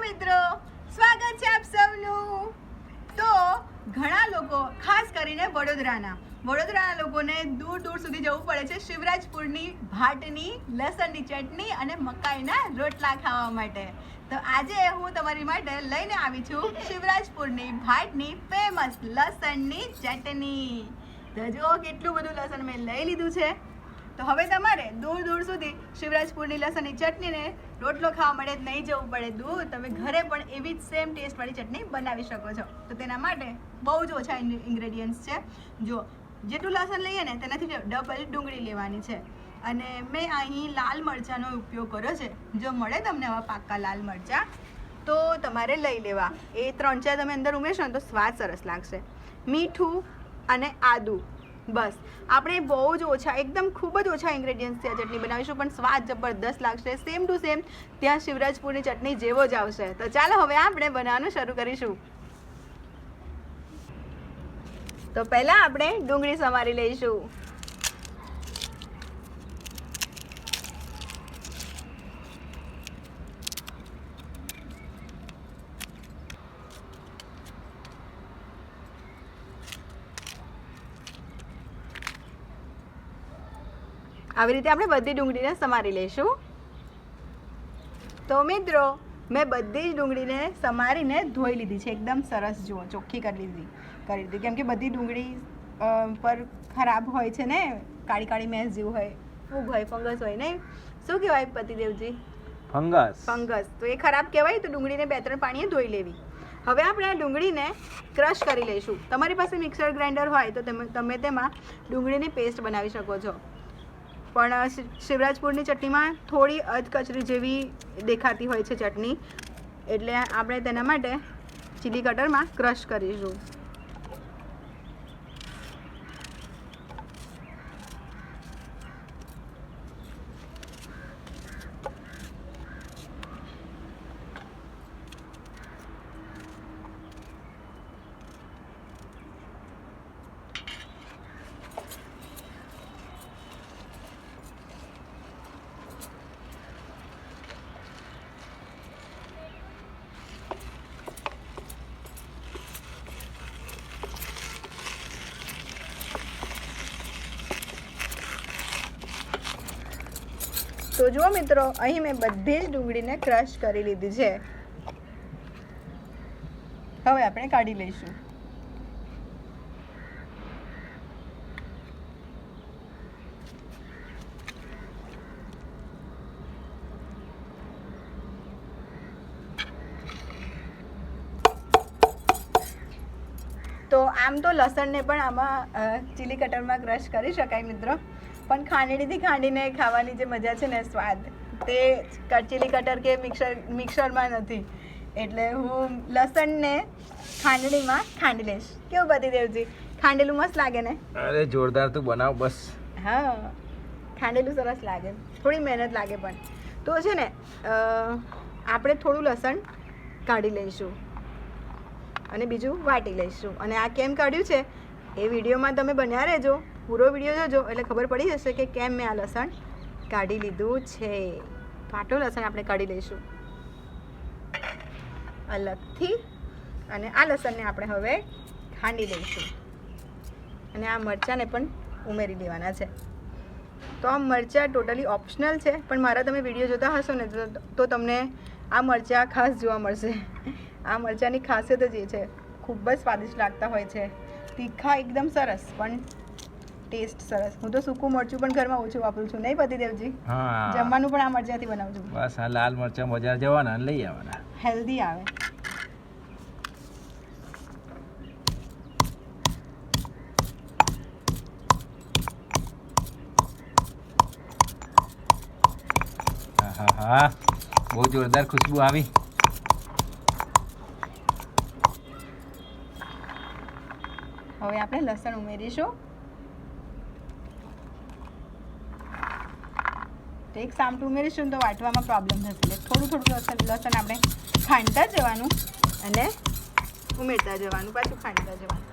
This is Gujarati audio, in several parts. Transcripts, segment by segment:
મિત્રો, સ્વાગત છે આપ સૌનું. તો ઘણા લોકો, ખાસ કરીને વડોદરાના લોકોને દૂર દૂર સુધી જવું પડે છે શિવરાજપુરની ભાટની લસણની ચટણી અને મકાઈના રોટલા ખાવા માટે. તો આજે હું તમારી માટે લઈને આવી છું શિવરાજપુરની ભાટની ફેમસ લસણની ચટણી. તો જુઓ કેટલું બધું લસણ મેં લઈ લીધું છે. તો હવે તમારે દૂર દૂર સુધી શિવરાજપુરની લસણની ચટણીને રોટલો ખાવા માટે નહીં જવું પડે દૂર. તમે ઘરે પણ એવી જ સેમ ટેસ્ટવાળી ચટણી બનાવી શકો છો. તો તેના માટે બહુ જ ઓછા ઇન્ગ્રેડિયન્ટ્સ છે. જો જેટલું લસણ લઈએ ને તેનાથી ડબલ ડુંગળી લેવાની છે. અને મેં અહીં લાલ મરચાંનો ઉપયોગ કર્યો છે. જો મળે તમને આવા પાક્કા લાલ મરચાં તો તમારે લઈ લેવા. એ 3-4 તમે અંદર ઉમેરશો ને તો સ્વાદ સરસ લાગશે. મીઠું અને આદું, બસ. આપણે બહુ જ ઓછા, એકદમ ખૂબ જ ઓછા ઇન્ગ્રેડિયન્ટ્સથી આ ચટણી બનાવીશું, પણ સ્વાદ જબરદસ્ત લાગશે. સેમ ટુ સેમ ત્યાં શિવરાજપુરની ચટણી જેવો જ આવશે. તો ચાલો હવે આપણે બનાવવાનું શરૂ કરીશું. તો પહેલાં આપણે ડુંગળી સમારી લઈશું. આવી રીતે આપણે બધી ડુંગળીને સમારી લઈશું. તો મિત્રો, મેં બધી જ ડુંગળીને સમારીને ધોઈ લીધી છે. એકદમ સરસ, જુઓ, ચોખ્ખી કરી દીધી. કેમ કે બધી ડુંગળી પર ખરાબ હોય છે ને, કાળી કાળી મેસ જેવું હોય, ફૂગ હોય, ફંગસ હોય ને. શું કહેવાય પતિદેવજી? ફંગસ. તો એ ખરાબ કહેવાય. તો ડુંગળીને 2-3 પાણીએ ધોઈ લેવી. હવે આપણે આ ડુંગળીને ક્રશ કરી લઈશું. તમારી પાસે મિક્સર ગ્રાઇન્ડર હોય તો તમે તેમાં ડુંગળીની પેસ્ટ બનાવી શકો છો. પણ શિવરાજપુરની ચટણીમાં થોડી અધકચરી જેવી દેખાતી હોય છે ચટણી, એટલે આપણે તેના માટે ચીલી કટરમાં ક્રશ કરીશું. તો જુઓ મિત્રો, અહીં મેં બધી જ ડુંગળીને ક્રશ કરી લીધી છે. હવે આપણે કાઢી લઈશું. તો આમ તો લસણને પણ આમાં ચીલી કટરમાં ક્રશ કરી શકાય મિત્રો, પણ ખાંડણીથી ખાંડીને ખાવાની જે મજા છે ને, સ્વાદ, તે ચીલી કટર કે મિક્સરમાં નથી. એટલે હું લસણને ખાંડણીમાં ખાંડી લઈશ. કેવું પતિદેવજી? ખાંડેલું મસ્ત લાગે ને? અરે જોરદાર, તું બનાવ બસ. હા, ખાંડેલું સરસ લાગે. થોડી મહેનત લાગે પણ. તો છે ને, આપણે થોડું લસણ કાઢી લઈશું અને બીજું વાટી લઈશું. અને આ કેમ કાઢ્યું છે એ વિડીયોમાં તમે બન્યા રહેજો. પૂરો વિડીયો જોજો એટલે ખબર પડી જશે કે કેમ મેં આ લસણ કાઢી લીધું છે. પાટો લસણ આપણે કાઢી લઈશું અલગથી. અને આ લસણને આપણે હવે ખાંડી દઈશું. અને આ મરચાંને પણ ઉમેરી દેવાના છે. તો આ મરચાં ટોટલી ઓપ્શનલ છે, પણ મારા તમે વિડીયો જોતા હશો ને તો તમને આ મરચાં ખાસ જોવા મળશે. આ મરચાંની ખાસિયત જ એ છે, ખૂબ જ સ્વાદિષ્ટ લાગતા હોય છે. તીખા એકદમ સરસ, પણ ટેસ્ટ સરસ. હું તો સૂકું મરચું પણ ઘરમાં ઓછું વાપરું છું, નહીં પતિદેવજી? હા, જમવાનું પણ આ મરચાંથી બનાવું છું. બસ આ લાલ મરચાં બજાર જવાના અને લઈ આવવાના, હેલ્ધી આવે. હા, બહુ જોરદાર ખુશ્બુ આવી. હવે આપણે લસણ ઉમેરીશું. તો એક સામટું ઉમેરીશું તો વાટવામાં પ્રોબ્લેમ થશે. એટલે થોડું લસણ આપણે ખાંડતા જવાનું અને ઉમેરતા જવાનું, પાછું ખાંડતા જવાનું.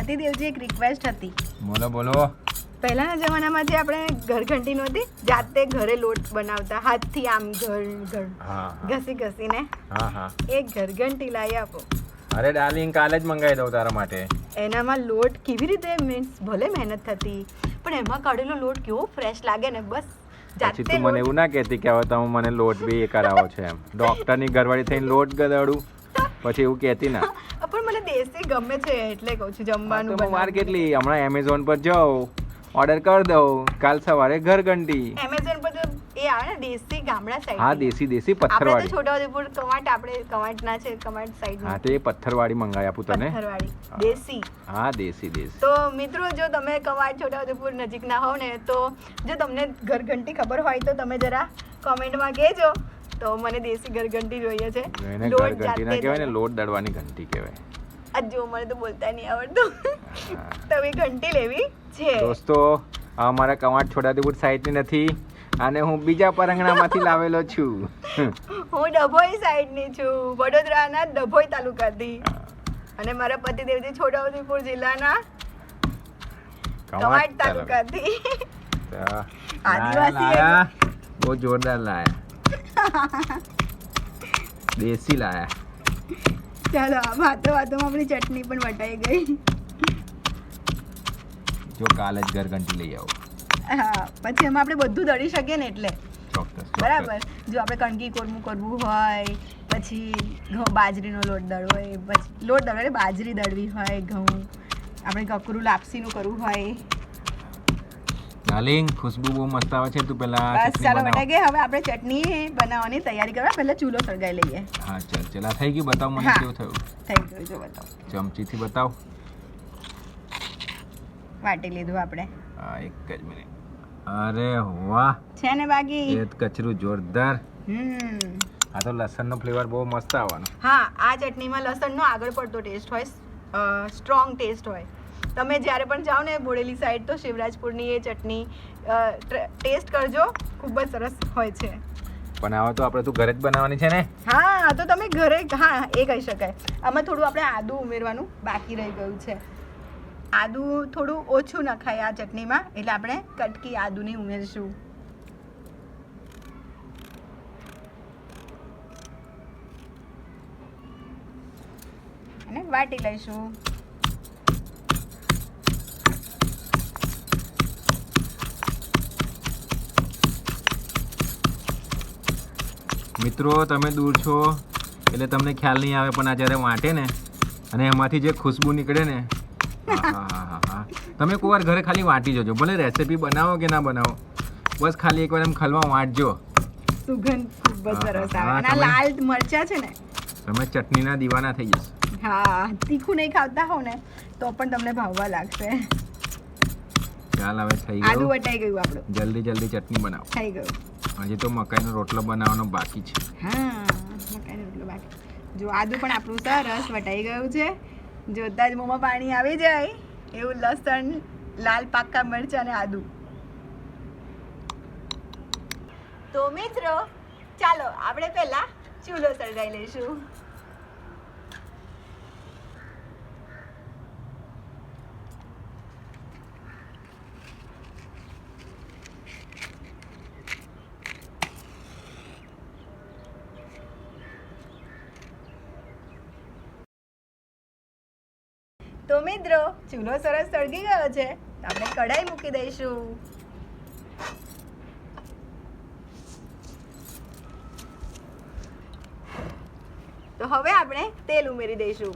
પતિદેવજી એક રિક્વેસ્ટ હતી. બોલો બોલો. પહેલાના જમાનામાં જે આપણે ઘરઘંટી નહોતી, જાતે ઘરે લોટ બનાવતા હાથથી આમ ઘર હા ઘસી ઘસીને, હા એક ઘરઘંટી લાવી આપો. અરે ડાર્લિંગ, કાલે જ મંગાવી દઉં તારા માટે. એનામાં લોટ કેવી રીતે, મીન્સ ભલે મહેનત થતી પણ એમાં કાઢેલો લોટ કેવો ફ્રેશ લાગે ને. બસ જાતે પછી તું મને એવું ના કહેતી કે હવે તમે મને લોટ બી એ કરાવો છો એમ. ડોક્ટરની ઘરવાળી થઈને લોટ ગદાડું પછી એવું કહેતી ના. પણ મને દેશી ગમે છે એટલે કહું છું જમવાનું. તો માર્કેટલી હમણાં એમેઝોન પર જાઉં, ઓર્ડર કરી દઉં, કાલ સવારે ઘરઘંટી. એમેઝોન પર તો એ આવે ને દેશી ગામડા સાઈડ. હા દેશી આપણે તો પથ્થરવાળી. છોટાઉદેપુર કવાંટ, આપણે કવાંટના છે, કવાંટ સાઈડ. હા તે પથ્થરવાળી મંગાવી આપું તને. પથ્થરવાળી દેશી. હા દેશી. તો મિત્રો, જો તમે કવાંટ છોટાઉદેપુર નજીકના હોવ ને, તો જો તમને ઘરઘંટી ખબર હોય તો તમે જરા કોમેન્ટમાં કહેજો. તો મને દેશી ઘરઘંટી જોઈએ છે. એને ઘરઘંટી ના કહેવાય ને, લોટ દળવાની ઘંટી કહેવાય. આ જો મને તો બોલતા નહીં આવડતું. તમે ઘંટી લેવી છે દોસ્તો. અમારા કવાંટ છોટાઉદેપુર સાઈડની નથી, અને હું બીજા પરંગણામાંથી લાવેલો છું. હું ડભોઈ સાઈડની છું, વડોદરાના ડભોઈ તાલુકાથી. અને મારા પતિદેવજી છોટાઉદેપુર જિલ્લાના કવાંટ તાલુકાથી. આદિવાસી. બહુ જોરદાર લાયા. દેશી લાયા. ચાલો, વાતો વાતોમાં આપણી ચટણી પણ વટાઈ ગઈ. જો કાલે જ ઘરઘંટી લઈ આવો. હા, પછી એમાં આપણે બધું દળી શકીએ ને, એટલે ચોક્કસ. બરાબર. જો આપણે કણકી કોરમું કરવું હોય, પછી બાજરીનો લોટ દળવો હોય, પછી લોટ દળવો એટલે બાજરી દળવી હોય, ઘઉં આપણે કકરું લાપસીનું કરવું હોય. ડાર્લિંગ, ખુશ્બુ બહુ મસ્ત આવે છે. તું પહેલા બસ ચાલો બેટા, કે હવે આપણે ચટણી બનાવવાની તૈયારી કરવા. પહેલા ચૂલો સળગાઈ લઈએ. હા ચાલ ચાલ. આ થઈ ગયું. બતાવ મને હા. કેવું થયું. થઈ ગયું, જો બતાવો. ચમચીથી બતાવ. વાટી લીધું આપણે. હા, એક જ મિનિટ. અરે વાહ, છે ને બાકી. એ કચરું જોરદાર. હમ. આ તો લસણનો ફ્લેવર બહુ મસ્ત આવવાનો. હા, આ ચટણીમાં લસણનો આગળ પડતો ટેસ્ટ હોય, સ્ટ્રોંગ ટેસ્ટ હોય. તમે જ્યારે પણ જાઓ ને બોડેલી સાઈડ, તો શિવરાજપુરની એ ચટણી ટેસ્ટ કરજો, ખૂબ જ સરસ હોય છે. પણ આવા તો આપણે તું ઘરે જ બનાવવાની છે ને? હા, તો તમે ઘરે, હા એ કહી શકાય. આમાં થોડું આપણે આદું ઉમેરવાનું બાકી રહી ગયું છે. આદું થોડું ઓછું નખાય આ ચટણીમાં, એટલે આપણે કટકી આદુની ઉમેરશું. અને વાટી લઈશું. મિત્રો, તમે દૂર છો એટલે તમને ખ્યાલ નહીં આવે, પણ આ જ્યારે વાટે ને અને એમાંથી જે ખુશ્બુ નીકળે ને, તમે કોઈ વાર ઘરે ખાલી વાટી જોજો. ભલે રેસીપી બનાવો કે ના બનાવો, બસ ખાલી એકવાર એમ ખલવા વાટજો. સુગંધ ખૂબ જ સરસ આવે. અને આ લાલ મરચા છે ને, તમે ચટણીના દીવાના થઈ જશો. હા, તીખું નહીં ખાતા હો ને તો પણ તમને ભાવવા લાગશે. ચાલ, હવે થઈ આદુ ગયું. વટાઈ ગયું આપણું. જલ્દી જલ્દી ચટણી બનાવો. થઈ ગયું. હજી તો મકાઈનો રોટલો બનાવવાનો બાકી છે. હા, મકાઈનો રોટલો બાકી. જો આદુ પણ આપણું સરસ વટાઈ ગયું છે. જોતા જ મોંમાં પાણી આવી જાય એવું લસણ, લાલ પાકા મરચાં અને આદુ. તો મિત્રો, ચાલો આપણે પહેલા ચૂલો સળગાઈ લઈશું. તો મિત્રો, ચૂલો સરસ સળગી ગયો છે, તો આપણે કઢાઈ મૂકી દઈશું. તો હવે આપણે તેલ ઉમેરી દઈશું.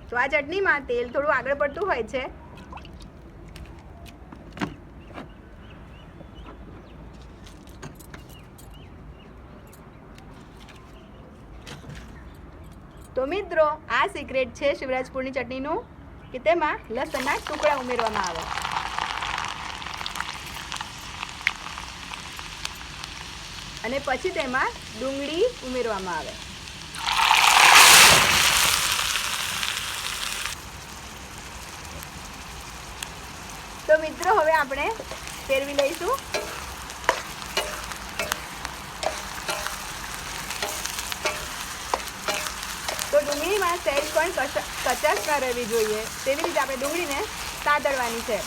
તો આ ચટણીમાં તેલ થોડું આગળ પડતું હોય છે. તો મિત્રો, આ સિક્રેટ છે શિવરાજપુરની ચટણીનું, કે તેમાં લસણના ટુકડા ઉમેરવામાં આવે. અને પછી તેમાં ડુંગળી ઉમેરવામાં આવે. તો મિત્રો, હવે આપણે ફેરવી લઈશું. ડુંગળીમાં સહેજ પણ કચાશ ન રહેવી જોઈએ તેવી રીતે આપણે ડુંગળીને સાતળવાની છે.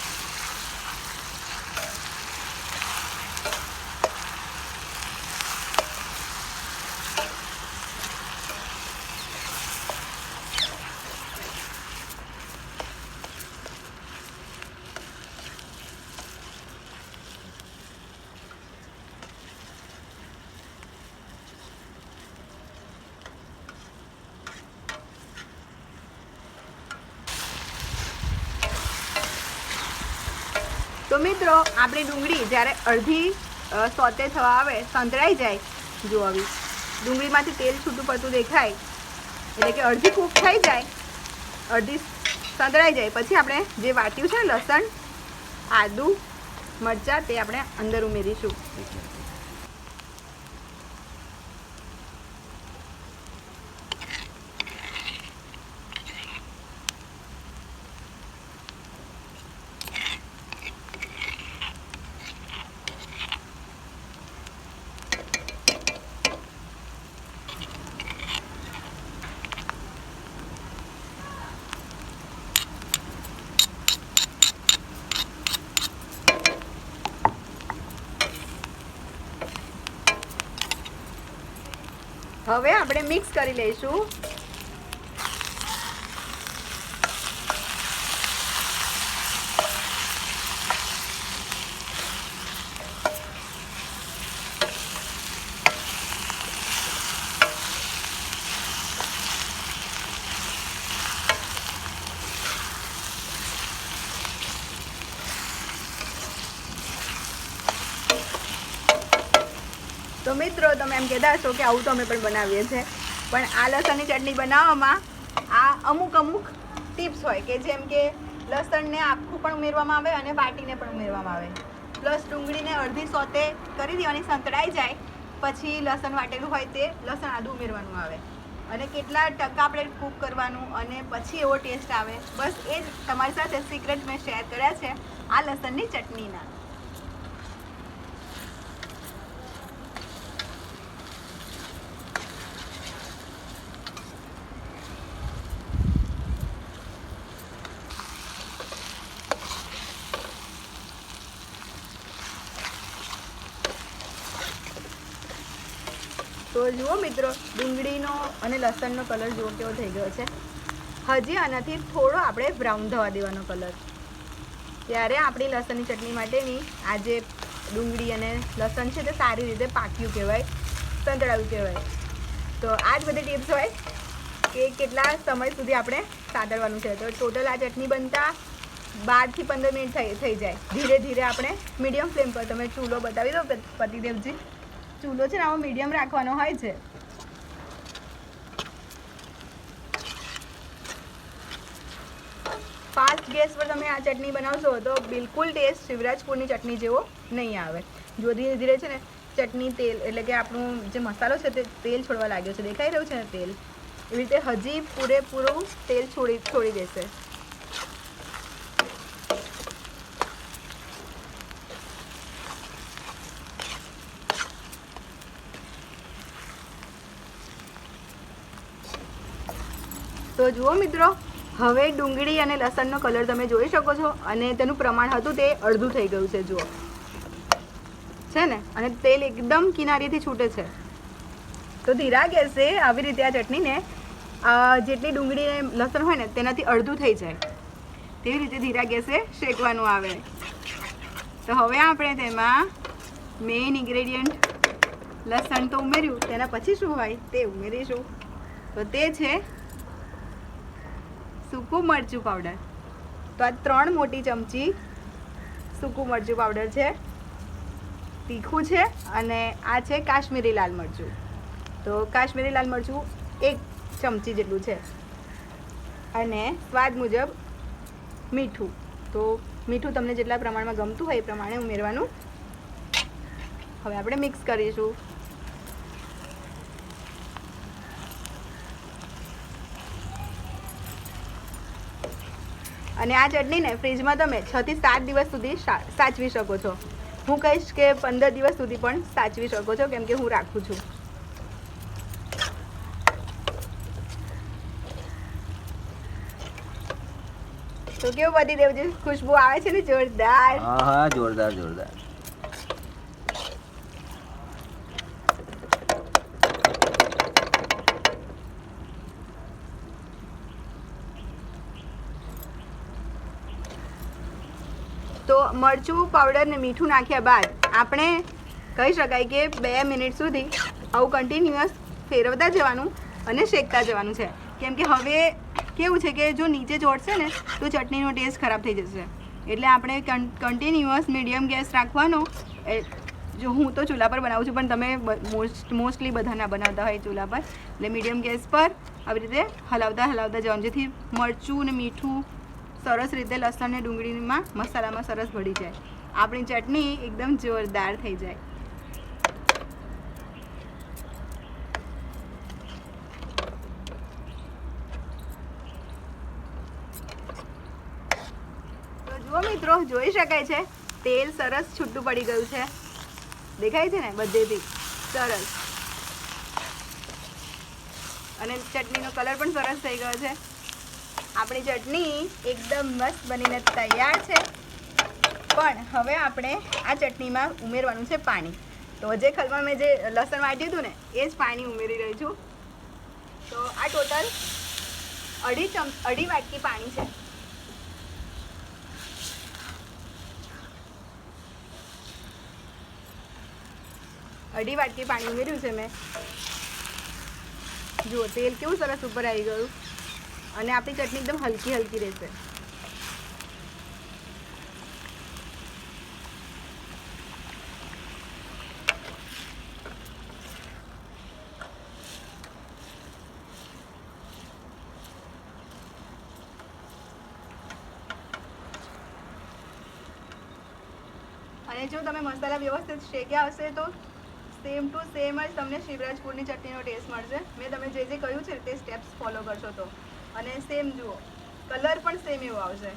તો મિત્રો આપણી ડુંગળી જ્યારે અડધી સોતે થવા આવે, સંતળાઈ જાય, જો આવી ડુંગળીમાંથી તેલ છૂટું પડતું દેખાય એટલે કે અડધી કૂક થઈ જાય, અડધી સંતળાઈ જાય પછી આપણે જે વાટ્યું છે લસણ, આદું, મરચાં તે આપણે અંદર ઉમેરીશું. હવે આપણે મિક્સ કરી લઈશું. તો મિત્રો તમે એમ કહેતા હશો કે આવું તો અમે પણ બનાવીએ છીએ, પણ આ લસણની ચટણી બનાવવામાં આ અમુક ટિપ્સ હોય કે જેમ કે લસણને આખું પણ ઉમેરવામાં આવે અને બાટીને પણ ઉમેરવામાં આવે, પ્લસ ડુંગળીને અડધી સોતે કરી દેવાની, સંતળાઈ જાય પછી લસણ વાટેલું હોય તે લસણ આદું ઉમેરવાનું આવે અને કેટલા ટકા આપણે કૂક કરવાનું અને પછી એવો ટેસ્ટ આવે. બસ એ જ તમારી સાથે સિક્રેટ મેં શેર કર્યા છે આ લસણની ચટણીના. તો જુઓ મિત્રો, ડુંગળીનો અને લસણનો કલર જુઓ કેવો થઈ ગયો છે. હજી આનાથી થોડો આપણે બ્રાઉન થવા દેવાનો કલર, ત્યારે આપણી લસણની ચટણી માટેની આ જે ડુંગળી અને લસણ છે તે સારી રીતે પાક્યું કહેવાય, સંતળાવ્યું કહેવાય. તો આ જ બધી ટિપ્સ હોય કે કેટલા સમય સુધી આપણે સાતળવાનું છે. તો ટોટલ આ ચટણી બનતા 12 થી 15 મિનિટ થઈ જાય. ધીરે ધીરે આપણે મીડિયમ ફ્લેમ પર, તમે ચૂલો બતાવી દો પતિદેવજી, ચૂલો છે ને આવો મીડિયમ રાખવાનો હોય છે. ફાસ્ટ ગેસ પર તમે આ ચટણી બનાવશો તો બિલકુલ ટેસ્ટ શિવરાજપુરની ચટણી જેવો નહીં આવે. જો ધીરે ધીરે છે ને ચટણી તેલ એટલે કે આપણું જે મસાલો છે તે તેલ છોડવા લાગ્યો છે, દેખાઈ રહ્યું છે ને તેલ, એવી રીતે હજી પૂરેપૂરું તેલ છોડી દેશે. તો જુઓ મિત્રો, હવે ડુંગળી અને લસણનો કલર તમે જોઈ શકો છો અને તેનું પ્રમાણ હતું તે અડધું થઈ ગયું છે, જુઓ છે ને, અને તેલ એકદમ કિનારીથી છૂટે છે. તો ધીરા ગેસે આવી રીતે આ ચટણીને જેટલી ડુંગળી અને લસણ હોય ને તેનાથી અડધું થઈ જાય તેવી રીતે ધીરા ગેસે શેકવાનું આવે. તો હવે આપણે તેમાં મેઇન ઇન્ગ્રેડિયન્ટ લસણ તો ઉમેર્યું, તેના પછી શું હોય તે ઉમેરીશું. તો તે છે સૂકું મરચું પાવડર. તો આ 3 મોટી ચમચી સૂકું મરચું પાવડર છે, તીખું છે, અને આ છે કાશ્મીરી લાલ મરચું. તો કાશ્મીરી લાલ મરચું 1 ચમચી જેટલું છે, અને સ્વાદ મુજબ મીઠું. તો મીઠું તમને જેટલા પ્રમાણમાં ગમતું હોય એ પ્રમાણે ઉમેરવાનું. હવે આપણે મિક્સ કરીશું. અને આ ચટણીને ફ્રીજમાં તમે 6 થી 7 દિવસ સુધી સાચવી શકો છો. હું કહીશ કે 15 દિવસ સુધી પણ સાચવી શકો છો, કેમ કે હું રાખું છું. તો કેવું બધી દેવજી ખુશ્બુ આવે છે ને જોરદાર. હા જોરદાર જોરદાર. તો મરચું પાવડર ને મીઠું નાખ્યા બાદ આપણે કહી શકાય કે 2 મિનિટ સુધી આવું કન્ટિન્યુઅસ ફેરવતા જવાનું અને શેકતા જવાનું છે. કેમ કે હવે કેવું છે કે જો નીચે ચોટશે ને તો ચટણીનો ટેસ્ટ ખરાબ થઈ જશે. એટલે આપણે કન્ટિન્યુઅસ મીડિયમ ગેસ રાખવાનો. જો હું તો ચૂલા પર બનાવું છું, પણ તમે મોસ્ટલી બધા ના બનાવતા હોય ચૂલા પર. એટલે મીડિયમ ગેસ પર આવી રીતે હલાવતા જવાનું, જેથી મરચું ને મીઠું સરસ રીતે લસણ ને ડુંગળીમાં મસાલામાં સરસ ભળી જાય. આપણી ચટણી એકદમ જોરદાર થઈ જાય. તો જુઓ મિત્રો, જોઈ શકાય છે તેલ સરસ છૂટું પડી ગયું છે. દેખાય છે ને બધેથી સરસ. અને ચટણીનો કલર પણ સરસ થઈ ગયો છે. આપણી ચટણી એકદમ મસ્ત બનીને તૈયાર છે. પણ હવે આપણે આ ચટણીમાં ઉમેરવાનું છે પાણી. તો જે ખલમાં મેં જે લસણ વાટ્યું હતું ને એ જ પાણી ઉમેરી રહી છું. તો આ ટોટલ અઢી વાટકી પાણી છે. અઢી વાટકી પાણી ઉમેર્યું છે મેં. જુઓ તેલ કેવું સરસ ઉપર આવી ગયું અને આપણી ચટણી એકદમ હલકી હલકી રહેશે. અને જો તમે મસાલા વ્યવસ્થિત શેક્યા હશે તો સેમ ટુ સેમ જ તમને શિવરાજપુરની ચટણીનો ટેસ્ટ મળશે. મેં તમે જે જે કહ્યું છે તે સ્ટેપ્સ ફોલો કરશો તો. અને સેમ જુઓ, કલર પણ સેમ એવો આવશે.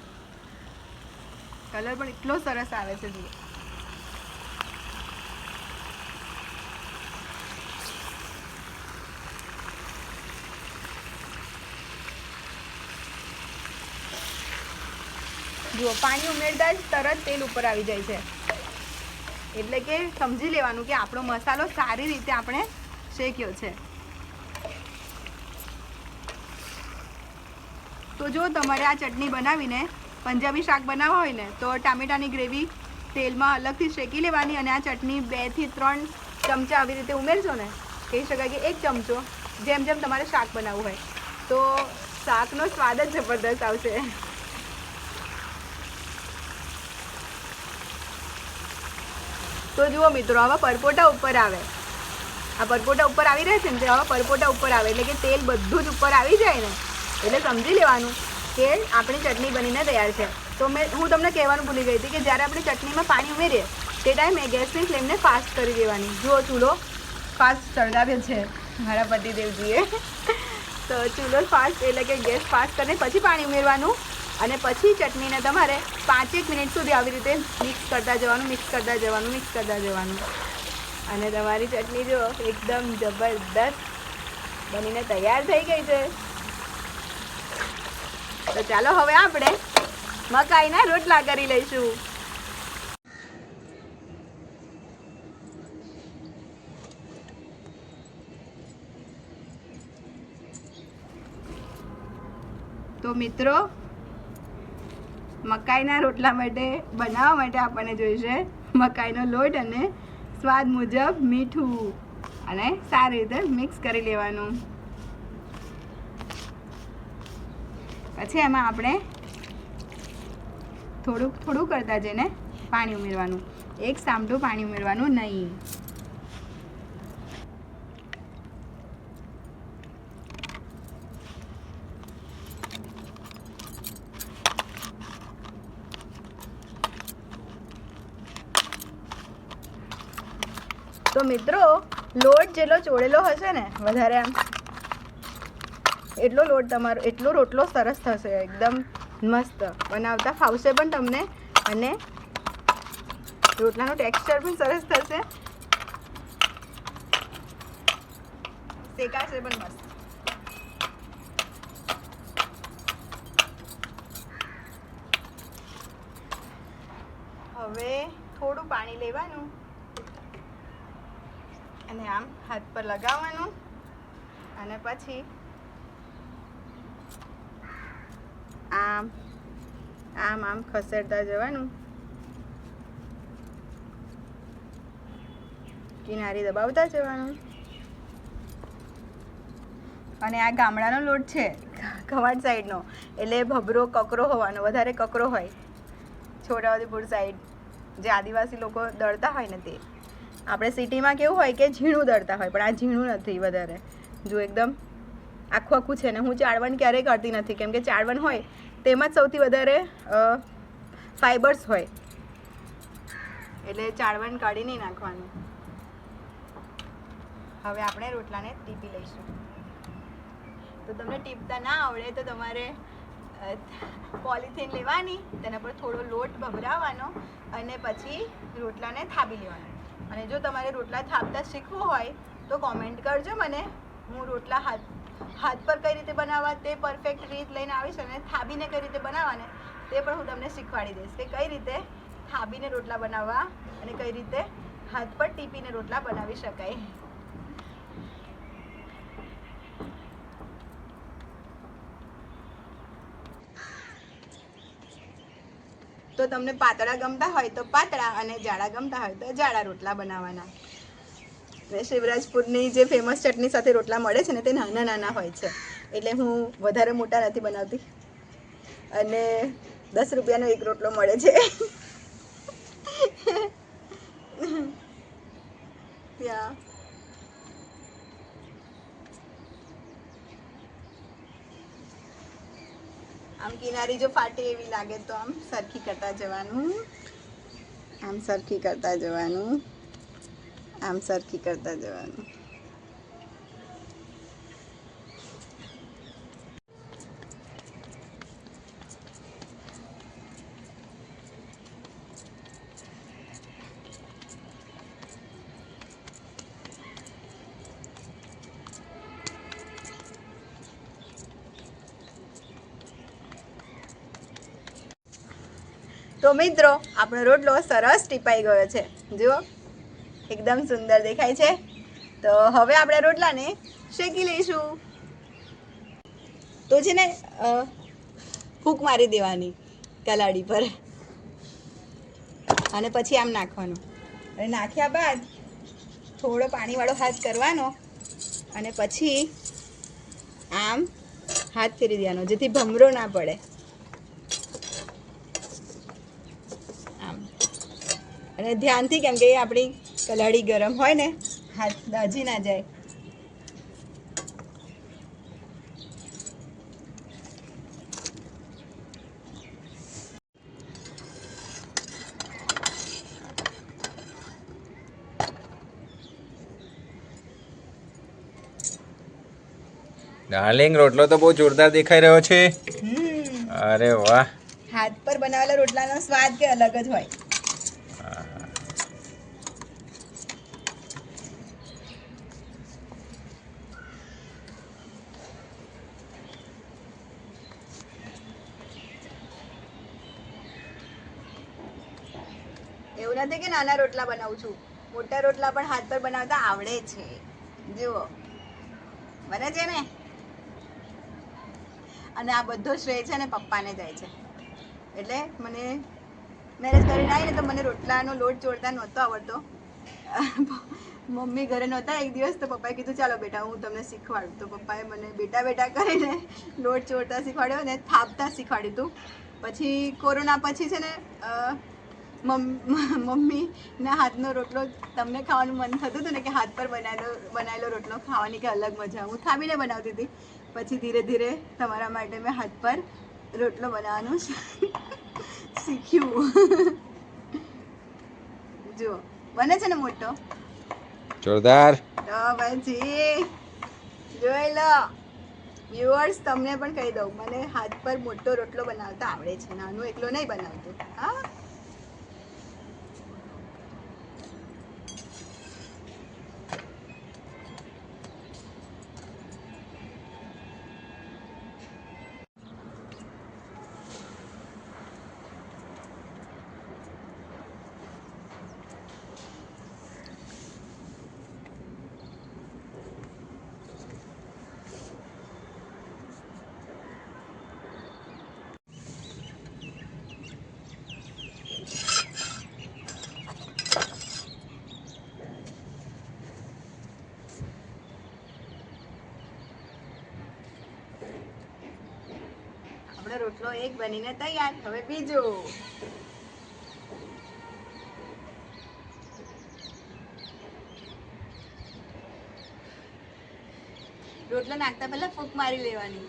કલર પણ એટલો સરસ આવે છે જુઓ. જુઓ પાણી ઉમેરતા જ તરત તેલ ઉપર આવી જાય છે. એટલે કે સમજી લેવાનું કે આપણો મસાલો સારી રીતે આપણે શેક્યો છે. તો જો તમારે આ ચટણી બનાવીને પંજાબી શાક બનાવવા હોય ને તો ટામેટાની ગ્રેવી તેલમાં અલગથી શેકી લેવાની અને આ ચટણી 2 થી 3 ચમચા આવી રીતે ઉમેરશો ને, કહી શકાય કે 1 ચમચો, જેમ જેમ તમારે શાક બનાવવું હોય તો શાકનો સ્વાદ જ જબરદસ્ત આવશે. તો જુઓ મિત્રો, આવા પરપોટા ઉપર આવે. આ પરપોટા ઉપર આવી રહ્યા છે ને, આવા પરપોટા ઉપર આવે એટલે કે તેલ બધું જ ઉપર આવી જાય ને, એટલે સમજી લેવાનું કે આપણી ચટણી બનીને તૈયાર છે. તો હું તમને કહેવાનું ભૂલી ગઈ હતી કે જ્યારે આપણે ચટણીમાં પાણી ઉમેરીએ તે ટાઈમે ગેસની ફ્લેમને ફાસ્ટ કરી દેવાની. જુઓ ચૂલો ફાસ્ટ સળગાવ્યો છે મારા પતિદેવજીએ. તો ચૂલો ફાસ્ટ એટલે કે ગેસ ફાસ્ટ કરીને પછી પાણી ઉમેરવાનું અને પછી ચટણીને તમારે 5-1 મિનિટ સુધી આવી રીતે મિક્સ કરતા જવાનું. અને તમારી ચટણી જો એકદમ જબરદસ્ત બનીને તૈયાર થઈ ગઈ છે. તો ચાલો હવે આપણે મકાઈના રોટલા કરી લઈશું. તો મિત્રો, મકાઈના રોટલા બનાવવા માટે આપણને જોઈશે મકાઈનો લોટ અને સ્વાદ મુજબ મીઠું, અને સારી રીતે મિક્સ કરી લેવાનું. પછી એમાં આપણે થોડું કરતા જઈને પાણી ઉમેરવાનું. એક સામટું પાણી ઉમેરવાનું નહીં. તો મિત્રો, લોટ જેટલો ચોળેલો હશે ને વધારે આમ, એટલો રોટલો સરસ થશે. એકદમ મસ્ત બનાવતા ફાવશે પણ તમને, અને રોટલાનું ટેક્સચર પણ સરસ થશે, શેકાશે પણ મસ્ત. પાણી લેવાનું અને આમ હાથ પર લગાવવાનું અને પછી આમ આમ આમ ખસેડતા જવાનું, કિનારી દબાવતા જવાનું. અને આ ગામડાનો લોટ છે, ખવાડ સાઈડનો, એટલે ભભરો કકરો હોવાનો, વધારે કકરો હોય. છોટાઉદેપુર સાઈડ જે આદિવાસી લોકો દળતા હોય ને તે. આપણે સિટીમાં કેવું હોય કે ઝીણું દળતા હોય, પણ આ ઝીણું નથી વધારે. જો એકદમ આખું આખું છે ને. હું ચાળવણ ક્યારેય કરતી નથી, કેમ કે ચાળવણ હોય તેમાં જ સૌથી વધારે ફાઈબર્સ હોય, એટલે ચાળવણ કાઢી નહીં નાખવાનું. હવે આપણે રોટલાને ટીપી લઈશું. તો તમને ટીપતા ના આવડે તો તમારે પોલિથીન લેવાની, તેના પર થોડો લોટ ભભરાવાનો અને પછી રોટલાને થાબી લેવાનો. અને જો તમારે રોટલા થાબતા શીખવું હોય તો કોમેન્ટ કરજો મને. હું રોટલા હાથ પર કઈ રીતે બનાવવા તે પરફેક્ટ રીત લઈને આવીશ, અને થાબીને કઈ રીતે બનાવવાને તે પણ હું તમને શીખવાડી દઈશ કે કઈ રીતે થાબીને રોટલા બનાવવા અને કઈ રીતે હાથ પર ટીપીને રોટલા બનાવી શકાય. તો તમને પાતળા ગમતા હોય તો પાતળા અને જાડા ગમતા હોય તો જાડા રોટલા બનાવવાના. શિવરાજપુરની જે ફેમસ ચટણી સાથે રોટલા મળે છે ને તે નાના નાના હોય છે, એટલે હું વધારે મોટા નથી બનાવતી. અને 10 રૂપિયાનો એક રોટલો મળે છે. ત્યાં આમ કિનારી જો ફાટે એવી લાગે તો આમ સરખી કરતા જવાનું, આમ સરખી કરતા જવાનું, આમ સરખી કરતા જવાનું. તો મિત્રો આપણો રોટલો સરસ ટીપાઈ ગયો છે, જુઓ એકદમ સુંદર દેખાય છે. તો હવે આપણે રોટલાને શેકી લઈશું. તો છે ને ફૂંક મારી દેવાની કલાડી પર અને પછી આમ નાખવાનું. અને નાખ્યા બાદ થોડો પાણીવાળો હાથ કરવાનો અને પછી આમ હાથ ફેરી દેવાનો, જેથી ભમરો ના પડે. અને ધ્યાનથી, કેમ કે આપણી કલાડી ગરમ હોય ને, હાથ દાજી ના જાય. ડાર્લિંગ, રોટલો તો બહુ જોરદાર દેખાઈ રહ્યો છે. અરે વાહ! હાથ પર બનાવેલા રોટલાનો સ્વાદ કે અલગ જ હોય. એવું નથી કે નાના રોટલા બનાવું છું, મોટા રોટલા પણ હાથ પર બનાવતા આવડે છે. જુઓ બને છે ને. અને આ બધો શ્રેય છે ને પપ્પાને જાય છે. એટલે મને મેરેજ કરીને આવીને તો મને રોટલાનો લોટ ચોળતા નહોતો આવડતો. મમ્મી ઘરે નહોતા એક દિવસ, તો પપ્પાએ કીધું ચાલો બેટા હું તમને શીખવાડું. તો પપ્પાએ મને બેટા બેટા કરીને લોટ ચોળતા શીખવાડ્યો અને થાપતા શીખવાડ્યું હતું. પછી કોરોના પછી છે ને મમ્મીના હાથનો રોટલો તમને ખાવાનું મન થતું હતું ને, કે હાથ પર બનાવેલો રોટલો ખાવાની કે અલગ મજા. હું થાબીને બનાવતી હતી. પછી ધીરે ધીરે તમારા માટે મેં હાથ પર રોટલો બનાવવાનું શીખ્યું. જુઓ બને છે ને મોટો, જોરદાર. તો પછી જોઈ લો વ્યુઅર્સ, તમને પણ કહી દઉં, મને હાથ પર મોટો રોટલો બનાવતા આવડે છે, નાનો એકલો નહીં બનાવતો. હા, આપણો રોટલો એક બનીને તૈયાર. હવે બીજો. રોટલો નાખતા પહેલા ફૂંક મારી લેવાની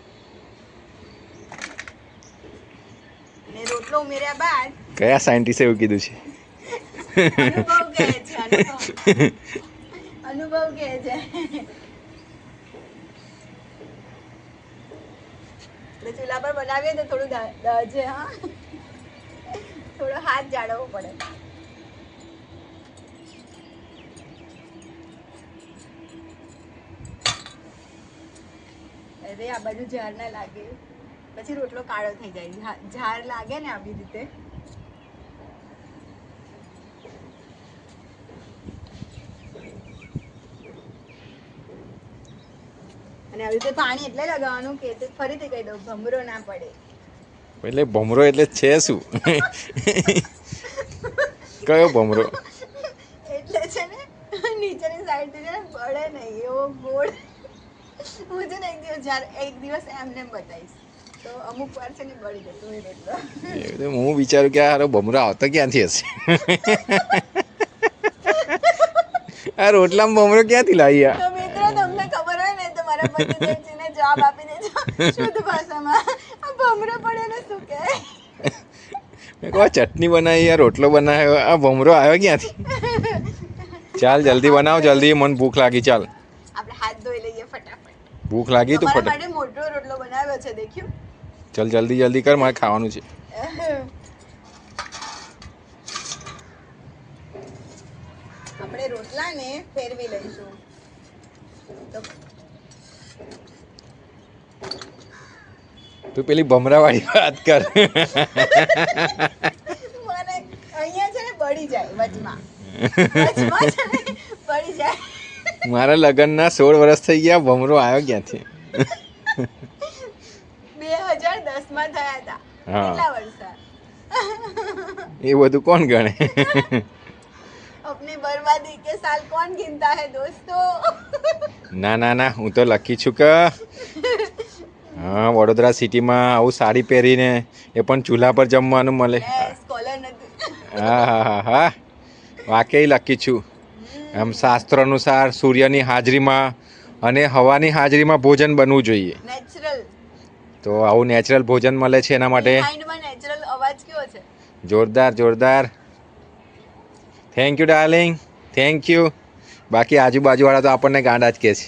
અને રોટલો ઉમેર્યા બાદ કયા સાયન્ટિસ્ટે એવું કીધું છે? અનુભવ કહે છે, અનુભવ કહે છે. એટલે ચૂલા પર બનાવીએ તો થોડું દળજે, હા, થોડો હાથ જાળવવો પડે. અરે આ બાજુ ઝાર ના લાગે, પછી રોટલો કાળો થઈ જાય. ઝાર લાગે ને આવી રીતે. અને આવી રીતે પાણી એટલે લગાવવાનું કે ફરીથી કહી દઉં, ભમરો ના પડે. એટલે ભમરો એટલે છે શું? કયો ભમરો? એટલે છે ને નીચેની સાઈડ થી છે ને પડે નહીં એવો ગોળ. હું છે ને એક દિવસ એમને બતાવીશ તો અમુક વાર છે ને બળી જતું એ રોટલો. હું વિચારું કે આ ભમરો આવતો ક્યાંથી હશે? આ રોટલામાં ભમરો ક્યાંથી લાવી? તો મિત્રો તમને ખબર હોય ને તો મારા પતિદેવજીને જવાબ આપી દેજો શુદ્ધ ભાષામાં, આ ભમરો પડે ને શું કહે? મેં કહું ચટણી બનાવી, આ રોટલો બનાવ્યો, આ ભમરો આવ્યો ક્યાંથી? ચાલ જલ્દી બનાવ, જલ્દી, મને ભૂખ લાગી. ચાલ આપણે હાથ ધોઈ લઈએ ફટાફટ. ભૂખ લાગી તો તમારા માટે મોટો રોટલો બનાવ્યો છે, દેખ્યું? ચાલ જલ્દી જલ્દી કર, મારે ખાવાનું છે. આપણે રોટલાને ફેરવી લઈશું. તો તું પેલી ભમરા વાળી વાત કર. મને અહીંયા છે ને બળી જાય વચમાં છે ને બળી જાય. મારા લગ્નના 16 વર્ષ થઈ ગયા, ભમરો આવ્યો ક્યાંથી? 2010 માં થયા હતા. હા. કેટલા વર્ષ? એ બધું કોણ ગણે? अपनी बर्बादी के साल कौन गिनता है दोस्तों? ના ના ના, હું તો લખી છું કે હા, વડોદરા સિટીમાં આવું સાડી પહેરીને, એ પણ ચૂલા પર જમવાનું મળે. સ્કોલર નથી. હા હા હા હા, વાકઈ લખી છું. આમ શાસ્ત્ર અનુસાર સૂર્યની હાજરીમાં અને હવાની હાજરીમાં ભોજન બનવું જોઈએ. નેચરલ. તો આવું નેચરલ ભોજન મળે છે, એના માટે માઇન્ડમાં નેચરલ અવાજ કેવો છે? જોરદાર જોરદાર. Thank you darling, thank you. બાકી આજુબાજુવાળા તો આપણને ગાંડા જ કહે છે.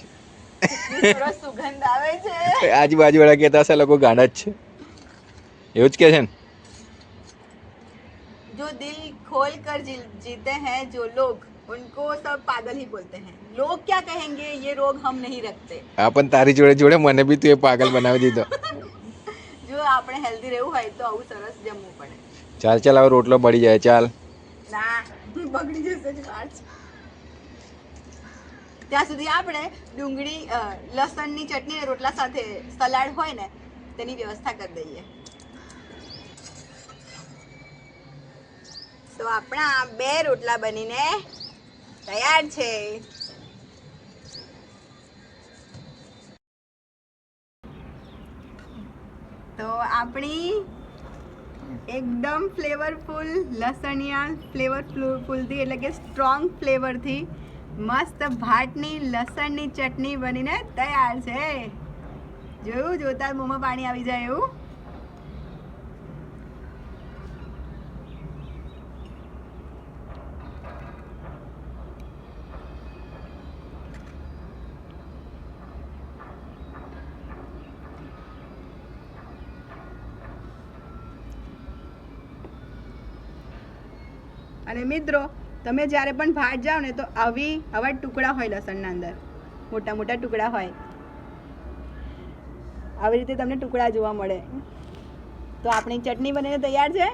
સરસ સુગંધ આવે છે. આજુબાજુવાળા કહેતા હશે લોકો ગાંડા જ છે, એવું જ કહે છે ને. जो दिल खोल कर जीते हैं जो लोग, उनको सब पागल ही बोलते हैं. लोग क्या कहेंगे, ये रोग हम नहीं रखते. હા, પણ તારી જોડે જોડે મને બી તું એ પાગલ બનાવી દીધો. જો આપણે હેલ્ધી રહેવું હોય તો આવું સરસ જમવું પડે. ચાલ ચાલ, હવે રોટલો બળી જાય. ચાલ ના, બગડી જશે જ વાર છે. ત્યાં સુધી આપણે ડુંગળી લસણની ચટણી અને રોટલા સાથે સલાડ હોય ને તેની વ્યવસ્થા કરી દઈએ. તો આપણા 2 રોટલા બનીને તૈયાર છે. તો આપણી એકદમ ફ્લેવરફુલ લસણિયા ફ્લેવરફુલથી એટલે કે સ્ટ્રોંગ ફ્લેવરથી મસ્ત ભાટની લસણની ચટણી બનીને તૈયાર છે. જોયું, જોતા મોંમાં પાણી આવી જાય એવું. અને મિત્રો, તમે જ્યારે પણ ભાત જાઓ ને તો આવા ટુકડા હોય લસણના અંદર, મોટા મોટા ટુકડા હોય, આવી રીતે તમને ટુકડા જોવા મળે. તો આપણી ચટણી બનીને તૈયાર છે,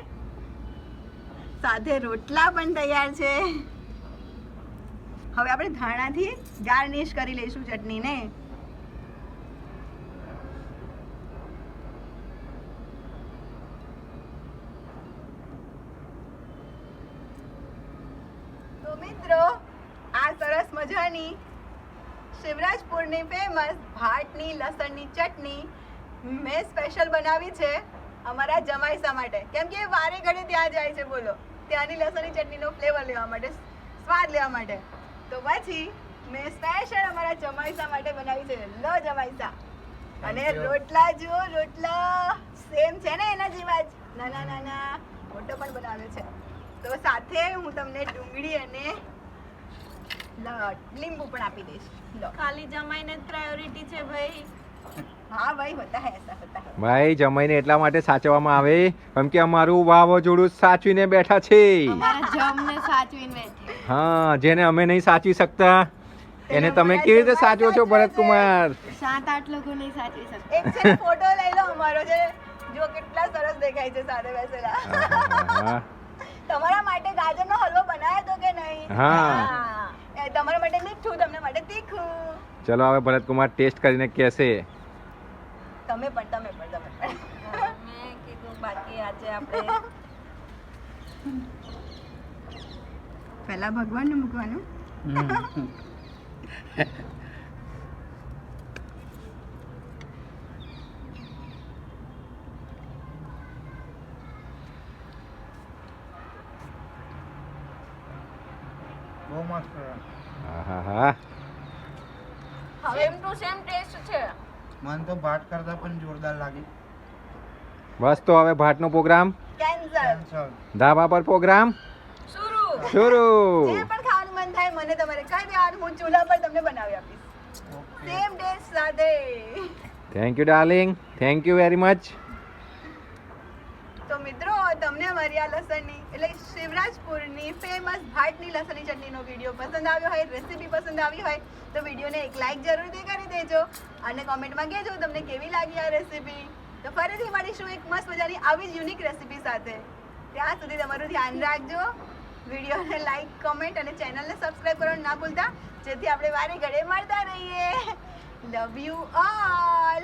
સાથે રોટલા પણ તૈયાર છે. હવે આપણે ધાણાથી ગાર્નિશ કરી લઈશું ચટણીને. તો મિત્રો, આ સરસ મજાની શિવરાજપુરની ફેમસ ભાટની લસણની ચટણી મેં સ્પેશિયલ બનાવી છે અમારા જમાઈસા માટે, કેમ કે એ વારે ઘડે ત્યાં જાય છે, બોલો, ત્યાંની લસણની ચટણીનો ફ્લેવર લેવા માટે, સ્વાદ લેવા માટે. તો પછી મેં સ્પેશિયલ અમારા જમાઈસા માટે બનાવી છે. લો જમાઈસા. અને રોટલા જુઓ, રોટલા સેમ છે ને એના જેવા જ, નાના નાના, મોટો પણ બનાવ્યો છે. તો સાથે હું તમને ડુંગળી અને લીંબુ પણ આપી દઈશ. લો. ખાલી જમાઈને જ પ્રાયોરિટી છે ભાઈ. હા ભાઈ, હોતા હે એસા, હોતા હે. ભાઈ જમાઈને એટલા માટે સાચવવામાં આવે કેમ કે અમારું વાવાઝોડું સાચવીને બેઠા છે. અમારા જમને સાચવીને બેઠે. હા, જેને અમે નહીં સાચવી શકતા એને તમે કેવી રીતે સાચવો છો ભરતકુમાર? 7-8 લોકો નહીં સાચવી શકતા. એક છે ને, ફોટો લઈ લો અમારો, છે જો કેટલા સરસ દેખાય છે સાથે બેસેલા. હા. તમારા માટે ગાજરનો હલવો બનાવ્યો તો કે નહીં? હા. એ તમારા માટે મીઠું, તમને માટે તીખું. ચલો હવે ભરતકુમાર ટેસ્ટ કરીને કહેશે. તમે પણ. મેં કીધું બાકી આજે આપણે પહેલા ભગવાનનું મૂકવાનું. બહુ મસ્ત છે. આહાહા. સેમ ટુ સેમ ટેસ્ટ છે. મને તો ભાત કરતા પણ જોરદાર લાગી. બસ તો હવે ભાટનો પ્રોગ્રામ, કેન્સલ. કેન્સલ. ધાબા પર પ્રોગ્રામ શુરુ. શરૂ. જે પણ ખાવાનું મન થાય મને તમારે કહી દેવાનું, હું ચૂલા પર તમને બનાવી આપીશ ઓકે. સેમ ટેસ્ટ સાથે. Thank you darling, thank you very much. તો મિત્રો, તમને અમારી આ લસણની એટલે શિવરાજપુરની ફેમસ ભાટની લસણની ચટણીનો વિડીયો પસંદ આવ્યો હોય, રેસીપી પસંદ આવી હોય તો વિડીયોને એક લાઈક જરૂરથી કરી દેજો અને કોમેન્ટમાં કહેજો તમને કેવી લાગી આ રેસીપી. તો ફરીથી મળીશું એક મસ્ત મજાની આવી જ યુનિક રેસીપી સાથે. ત્યાં સુધી તમારું ધ્યાન રાખજો. વિડીયોને લાઈક, કોમેન્ટ અને ચેનલને સબસ્ક્રાઇબ કરવાનું ના ભૂલતા, જેથી આપણે વારે ઘડે મળતા રહીએ. Love you all.